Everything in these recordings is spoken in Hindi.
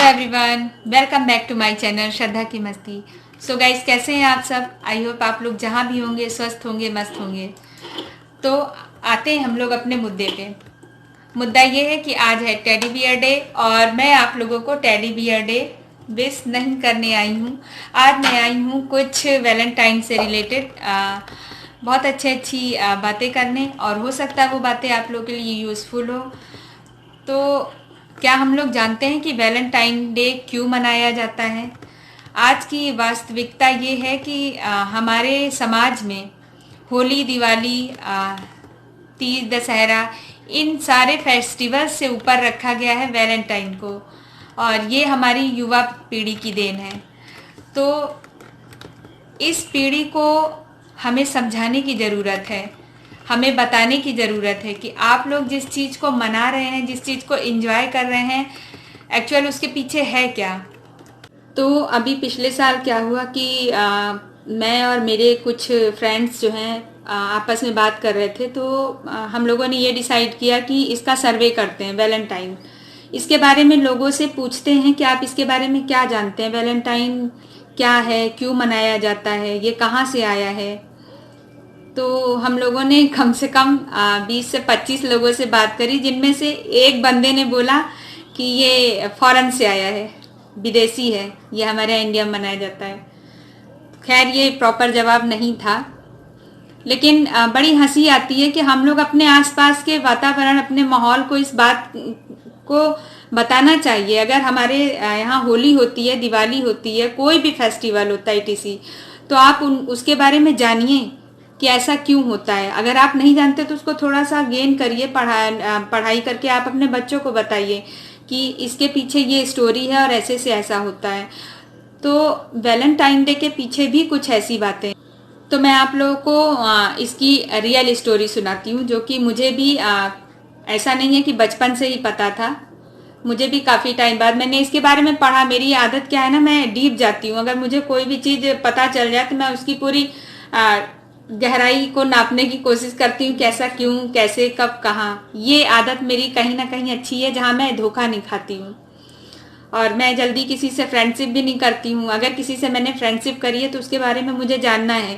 Everyone, welcome back to my channel Shraddha की मस्ती। सो गाइस, कैसे हैं आप सब? आई होप आप लोग जहाँ भी होंगे स्वस्थ होंगे, मस्त होंगे। तो आते हैं हम लोग अपने मुद्दे पे। मुद्दा ये है कि आज है टेडी बियर डे और मैं आप लोगों को टेडी बियर डे विश नहीं करने आई हूँ। आज मैं आई हूँ कुछ वैलेंटाइन से रिलेटेड बहुत अच्छी बातें करने, और हो सकता है वो बातें आप लोगों के लिए यूज़फुल हो। तो क्या हम लोग जानते हैं कि वैलेंटाइन डे क्यों मनाया जाता है? आज की वास्तविकता ये है कि हमारे समाज में होली, दिवाली, तीज, दशहरा, इन सारे फेस्टिवल से ऊपर रखा गया है वैलेंटाइन को, और ये हमारी युवा पीढ़ी की देन है। तो इस पीढ़ी को हमें समझाने की ज़रूरत है, हमें बताने की ज़रूरत है कि आप लोग जिस चीज़ को मना रहे हैं, जिस चीज़ को एंजॉय कर रहे हैं, एक्चुअल उसके पीछे है क्या। तो अभी पिछले साल क्या हुआ कि मैं और मेरे कुछ फ्रेंड्स जो हैं आपस में बात कर रहे थे। तो हम लोगों ने ये डिसाइड किया कि इसका सर्वे करते हैं, वैलेंटाइन इसके बारे में लोगों से पूछते हैं कि आप इसके बारे में क्या जानते हैं, वैलेंटाइन क्या है, क्यों मनाया जाता है, ये कहाँ से आया है। तो हम लोगों ने कम से कम 20 से 25 लोगों से बात करी, जिनमें से एक बंदे ने बोला कि ये फॉरेन से आया है, विदेशी है, ये हमारे यहाँ इंडिया में मनाया जाता है। खैर, ये प्रॉपर जवाब नहीं था, लेकिन बड़ी हंसी आती है कि हम लोग अपने आसपास के वातावरण, अपने माहौल को इस बात को बताना चाहिए। अगर हमारे यहाँ होली होती है, दिवाली होती है, कोई भी फेस्टिवल होता है ईटीसी, तो आप उसके बारे में जानिए कि ऐसा क्यों होता है। अगर आप नहीं जानते तो उसको थोड़ा सा गेन करिए, पढ़ाई करके आप अपने बच्चों को बताइए कि इसके पीछे ये स्टोरी है और ऐसे से ऐसा होता है। तो वैलेंटाइन डे के पीछे भी कुछ ऐसी बातें। तो मैं आप लोगों को इसकी रियल स्टोरी सुनाती हूँ, जो कि मुझे भी ऐसा नहीं है कि बचपन से ही पता था, मुझे भी काफ़ी टाइम बाद मैंने इसके बारे में पढ़ा। मेरी आदत क्या है ना, मैं डीप जाती हूँ। अगर मुझे कोई भी चीज़ पता चल जाए तो मैं उसकी पूरी गहराई को नापने की कोशिश करती हूँ, कैसा, क्यों, कैसे, कब, कहाँ। ये आदत मेरी कहीं ना कहीं अच्छी है, जहाँ मैं धोखा नहीं खाती हूँ। और मैं जल्दी किसी से फ्रेंडशिप भी नहीं करती हूँ। अगर किसी से मैंने फ्रेंडशिप करी है तो उसके बारे में मुझे जानना है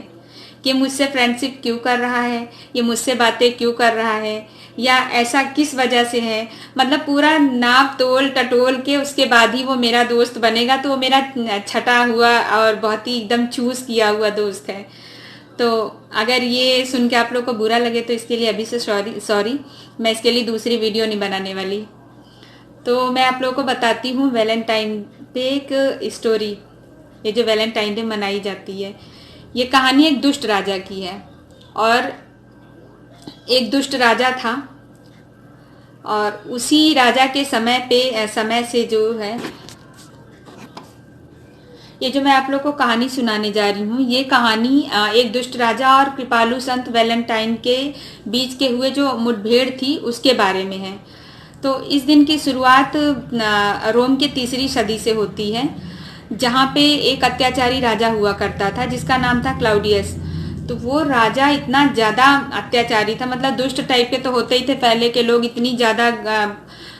कि मुझसे फ्रेंडशिप क्यों कर रहा है, ये मुझसे बातें क्यों कर रहा है, या ऐसा किस वजह से है। मतलब पूरा नाप तोल टटोल के उसके बाद ही वो मेरा दोस्त बनेगा। तो वो मेरा छटा हुआ और बहुत ही एकदम चूज किया हुआ दोस्त है। तो अगर ये सुन के आप लोग को बुरा लगे तो इसके लिए अभी से सॉरी। मैं इसके लिए दूसरी वीडियो नहीं बनाने वाली। तो मैं आप लोगों को बताती हूँ वैलेंटाइन पे एक स्टोरी। ये जो वैलेंटाइन डे मनाई जाती है, ये कहानी एक दुष्ट राजा की है। और एक दुष्ट राजा था, और उसी राजा के समय से जो है, ये जो मैं आप लोग को कहानी सुनाने जा रही हूँ, ये कहानी एक दुष्ट राजा और कृपालु संत वैलेंटाइन के बीच के हुए जो मुठभेड़ थी उसके बारे में है। तो इस दिन की शुरुआत रोम के 3री सदी से होती है, जहाँ पे एक अत्याचारी राजा हुआ करता था जिसका नाम था क्लाउडियस। तो वो राजा इतना ज़्यादा अत्याचारी था, मतलब दुष्ट टाइप के तो होते ही थे पहले के लोग, इतनी ज़्यादा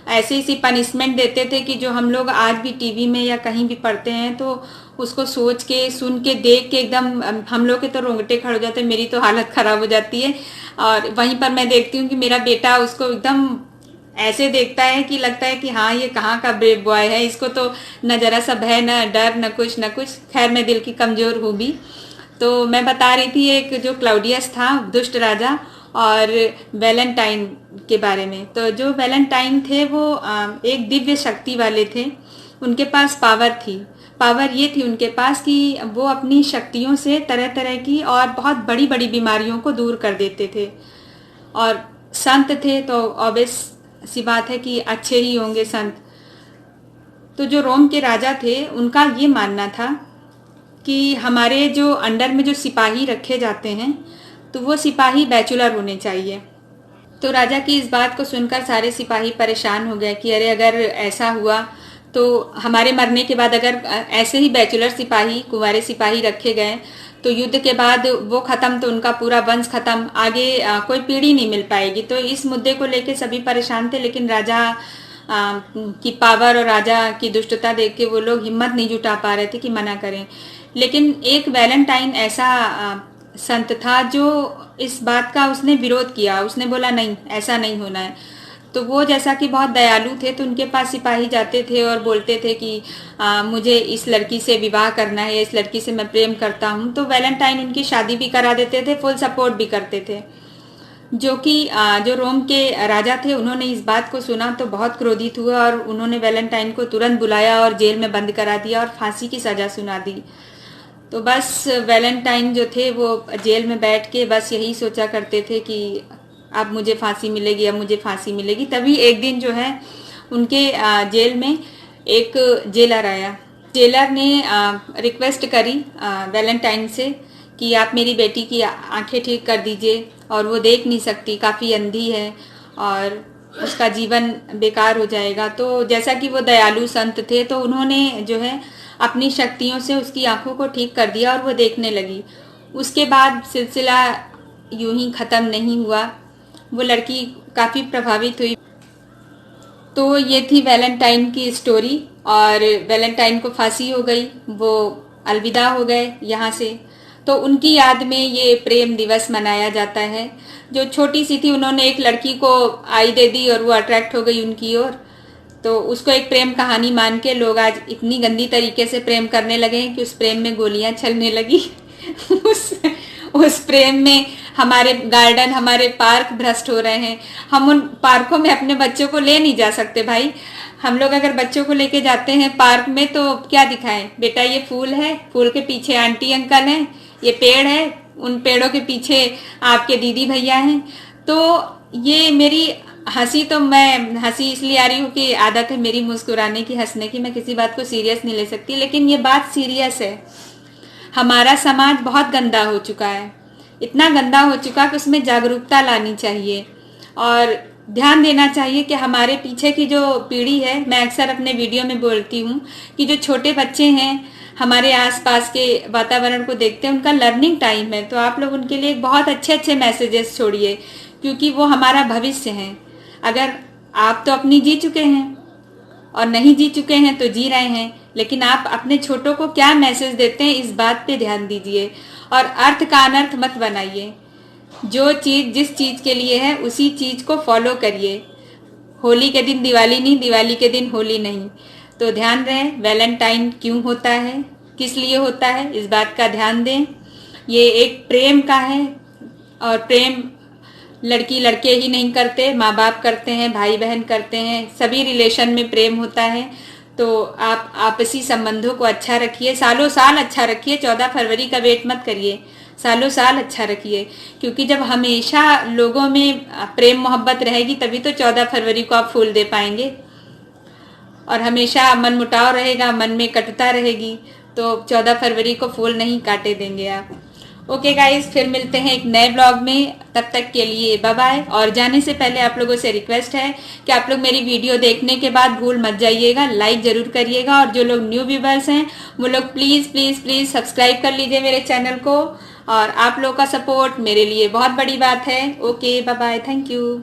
ऐसी ऐसी पनिशमेंट देते थे कि जो हम लोग आज भी टीवी में या कहीं भी पढ़ते हैं तो उसको सोच के, सुन के, देख के एकदम हम लोग के तो रोंगटे खड़े हो जाते हैं, मेरी तो हालत ख़राब हो जाती है। और वहीं पर मैं देखती हूँ कि मेरा बेटा उसको एकदम ऐसे देखता है कि लगता है कि हाँ, ये कहाँ का ब्रेव बॉय है, इसको तो न जरा सा भय, न डर, न कुछ। खैर, मैं दिल की कमज़ोर हूँ भी। तो मैं बता रही थी एक जो क्लाउडियस था, दुष्ट राजा, और वैलेंटाइन के बारे में। तो जो वैलेंटाइन थे वो एक दिव्य शक्ति वाले थे। उनके पास पावर ये थी उनके पास कि वो अपनी शक्तियों से तरह तरह की और बहुत बड़ी बड़ी बीमारियों को दूर कर देते थे। और संत थे तो ऑब्वियस सी बात है कि अच्छे ही होंगे संत। तो जो रोम के राजा थे, उनका ये मानना था कि हमारे जो अंडर में जो सिपाही रखे जाते हैं, तो वो सिपाही बैचलर होने चाहिए। तो राजा की इस बात को सुनकर सारे सिपाही परेशान हो गए कि अरे, अगर ऐसा हुआ तो हमारे मरने के बाद अगर ऐसे ही बैचलर सिपाही, कुंवारे सिपाही रखे गए तो युद्ध के बाद वो खत्म तो उनका पूरा वंश खत्म, आगे कोई पीढ़ी नहीं मिल पाएगी। तो इस मुद्दे को लेकर सभी परेशान थे, लेकिन राजा की पावर और राजा की दुष्टता देख के वो लोग हिम्मत नहीं जुटा पा रहे थे कि मना करें। लेकिन एक वैलेंटाइन ऐसा संत था जो इस बात का उसने विरोध किया। उसने बोला नहीं, ऐसा नहीं होना है। तो वो जैसा कि बहुत दयालु थे, तो उनके पास सिपाही जाते थे और बोलते थे कि मुझे इस लड़की से विवाह करना है, इस लड़की से मैं प्रेम करता हूँ। तो वैलेंटाइन उनकी शादी भी करा देते थे, फुल सपोर्ट भी करते थे। जो कि जो रोम के राजा थे, उन्होंने इस बात को सुना तो बहुत क्रोधित हुए और उन्होंने वैलेंटाइन को तुरंत बुलाया और जेल में बंद करा दिया और फांसी की सजा सुना दी। तो बस वैलेंटाइन जो थे वो जेल में बैठ के बस यही सोचा करते थे कि अब मुझे फांसी मिलेगी, अब मुझे फांसी मिलेगी। तभी एक दिन जो है उनके जेल में एक जेलर आया। जेलर ने रिक्वेस्ट करी वैलेंटाइन से कि आप मेरी बेटी की आंखें ठीक कर दीजिए, और वो देख नहीं सकती, काफ़ी अंधी है और उसका जीवन बेकार हो जाएगा। तो जैसा कि वो दयालु संत थे, तो उन्होंने जो है अपनी शक्तियों से उसकी आंखों को ठीक कर दिया और वो देखने लगी। उसके बाद सिलसिला यूं ही ख़त्म नहीं हुआ, वो लड़की काफ़ी प्रभावित हुई। तो ये थी वैलेंटाइन की स्टोरी, और वैलेंटाइन को फांसी हो गई, वो अलविदा हो गए यहाँ से। तो उनकी याद में ये प्रेम दिवस मनाया जाता है। जो छोटी सी थी, उन्होंने एक लड़की को आई दे दी और वो अट्रैक्ट हो गई उनकी ओर, तो उसको एक प्रेम कहानी मान के लोग आज इतनी गंदी तरीके से प्रेम करने लगे हैं कि उस प्रेम में गोलियां चलने लगी। उस प्रेम में हमारे गार्डन, हमारे पार्क भ्रष्ट हो रहे हैं। हम उन पार्कों में अपने बच्चों को ले नहीं जा सकते भाई। हम लोग अगर बच्चों को लेके जाते हैं पार्क में तो क्या दिखाएं, बेटा ये फूल है, फूल के पीछे आंटी अंकल हैं, ये पेड़ है, उन पेड़ों के पीछे आपके दीदी भैया हैं। तो ये मेरी हंसी, तो मैं हंसी इसलिए आ रही हूँ कि आदत है मेरी मुस्कुराने की, हंसने की, मैं किसी बात को सीरियस नहीं ले सकती। लेकिन ये बात सीरियस है। हमारा समाज बहुत गंदा हो चुका है, इतना गंदा हो चुका कि उसमें जागरूकता लानी चाहिए और ध्यान देना चाहिए कि हमारे पीछे की जो पीढ़ी है, मैं अक्सर अपने वीडियो में बोलती हूँ कि जो छोटे बच्चे हैं हमारे आसपास के वातावरण को देखते हैं, उनका लर्निंग टाइम है। तो आप लोग उनके लिए बहुत अच्छे अच्छे मैसेजेस छोड़िए, क्योंकि वो हमारा भविष्य है। अगर आप तो अपनी जी चुके हैं और नहीं जी चुके हैं तो जी रहे हैं, लेकिन आप अपने छोटों को क्या मैसेज देते हैं इस बात पे ध्यान दीजिए और अर्थ का अनर्थ मत बनाइए। जो चीज़ जिस चीज़ के लिए है उसी चीज़ को फॉलो करिए। होली के दिन दिवाली नहीं, दिवाली के दिन होली नहीं। तो ध्यान रहे वैलेंटाइन क्यों होता है, किस लिए होता है, इस बात का ध्यान दें। ये एक प्रेम का है, और प्रेम लड़की लड़के ही नहीं करते, माँ बाप करते हैं, भाई बहन करते हैं, सभी रिलेशन में प्रेम होता है। तो आप आपसी संबंधों को अच्छा रखिए, सालों साल अच्छा रखिए। 14 फरवरी का वेट मत करिए, सालों साल अच्छा रखिए, क्योंकि जब हमेशा लोगों में प्रेम मोहब्बत रहेगी तभी तो 14 फरवरी को आप फूल दे पाएंगे। और हमेशा मन मुटाव रहेगा, मन में कटुता रहेगी, तो 14 फरवरी को फूल नहीं काटे देंगे आप। ओके गाइस, फिर मिलते हैं एक नए ब्लॉग में। तब तक के लिए बाय बाय। और जाने से पहले आप लोगों से रिक्वेस्ट है कि आप लोग मेरी वीडियो देखने के बाद भूल मत जाइएगा, लाइक जरूर करिएगा। और जो लोग न्यू व्यूवर्स हैं वो लोग प्लीज़ प्लीज़ प्लीज़ सब्सक्राइब कर लीजिए मेरे चैनल को। और आप लोगों का सपोर्ट मेरे लिए बहुत बड़ी बात है। Okay bye bye, thank you.